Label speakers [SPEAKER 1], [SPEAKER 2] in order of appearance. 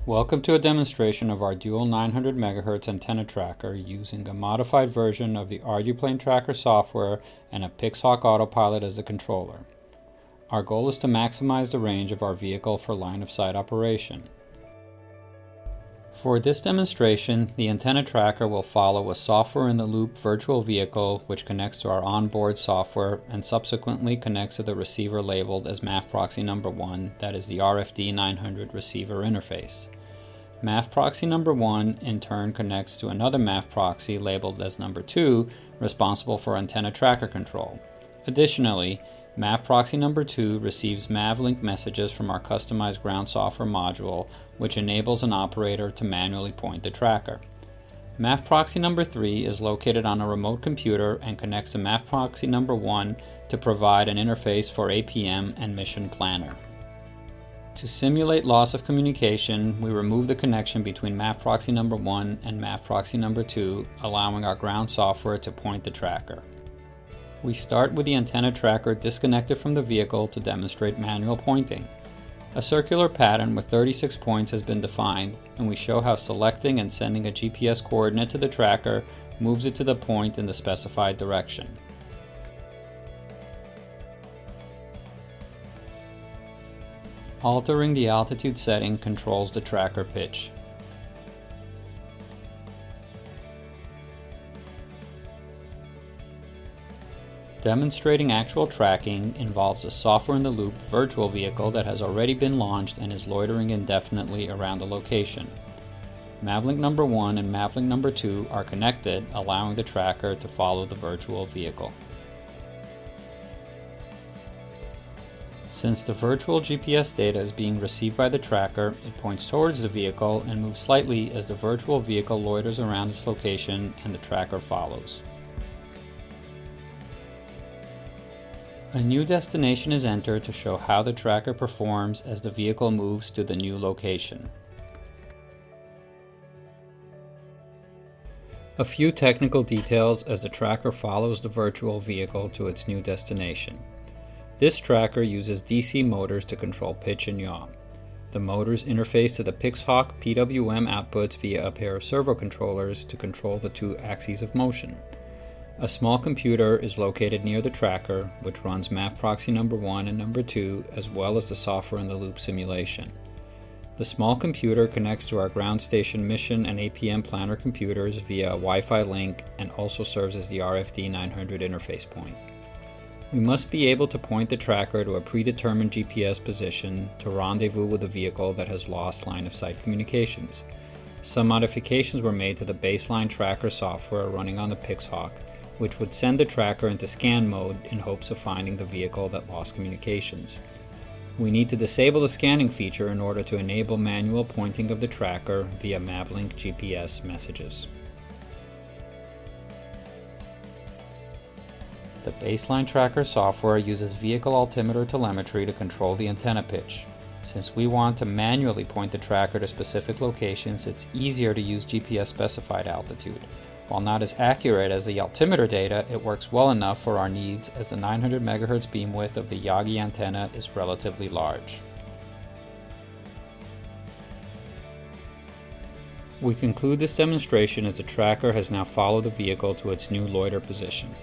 [SPEAKER 1] Welcome to a demonstration of our dual 900 MHz antenna tracker using a modified version of the Arduplane tracker software and a Pixhawk autopilot as the controller. Our goal is to maximize the range of our vehicle for line-of-sight operation. For this demonstration, the antenna tracker will follow a software-in-the-loop virtual vehicle which connects to our onboard software and subsequently connects to the receiver labeled as MAF proxy number 1, that is the RFD 900 receiver interface. MAF proxy number 1 in turn connects to another MAF proxy labeled as number 2, responsible for antenna tracker control. Additionally, MAF proxy number 2 receives Mavlink messages from our customized ground software module, which enables an operator to manually point the tracker. MAF proxy number 3 is located on a remote computer and connects to MAF proxy number 1 to provide an interface for APM and mission planner. To simulate loss of communication, we remove the connection between MAF proxy number 1 and MAF proxy number 2, allowing our ground software to point the tracker. We start with the antenna tracker disconnected from the vehicle to demonstrate manual pointing. A circular pattern with 36 points has been defined, and we show how selecting and sending a GPS coordinate to the tracker moves it to the point in the specified direction. Altering the altitude setting controls the tracker pitch. Demonstrating actual tracking involves a software-in-the-loop virtual vehicle that has already been launched and is loitering indefinitely around the location. Mavlink number 1 and Mavlink number 2 are connected, allowing the tracker to follow the virtual vehicle. Since the virtual GPS data is being received by the tracker, it points towards the vehicle and moves slightly as the virtual vehicle loiters around its location and the tracker follows. A new destination is entered to show how the tracker performs as the vehicle moves to the new location. A few technical details as the tracker follows the virtual vehicle to its new destination. This tracker uses DC motors to control pitch and yaw. The motors interface to the Pixhawk PWM outputs via a pair of servo controllers to control the two axes of motion. A small computer is located near the tracker, which runs MAF proxy number 1 and number 2, as well as the software-in-the-loop simulation. The small computer connects to our ground station mission and APM planner computers via a Wi-Fi link and also serves as the RFD 900 interface point. We must be able to point the tracker to a predetermined GPS position to rendezvous with a vehicle that has lost line-of-sight communications. Some modifications were made to the baseline tracker software running on the Pixhawk, which would send the tracker into scan mode in hopes of finding the vehicle that lost communications. We need to disable the scanning feature in order to enable manual pointing of the tracker via Mavlink GPS messages. The baseline tracker software uses vehicle altimeter telemetry to control the antenna pitch. Since we want to manually point the tracker to specific locations, it's easier to use GPS specified altitude. While not as accurate as the altimeter data, it works well enough for our needs as the 900 MHz beam width of the Yagi antenna is relatively large. We conclude this demonstration as the tracker has now followed the vehicle to its new loiter position.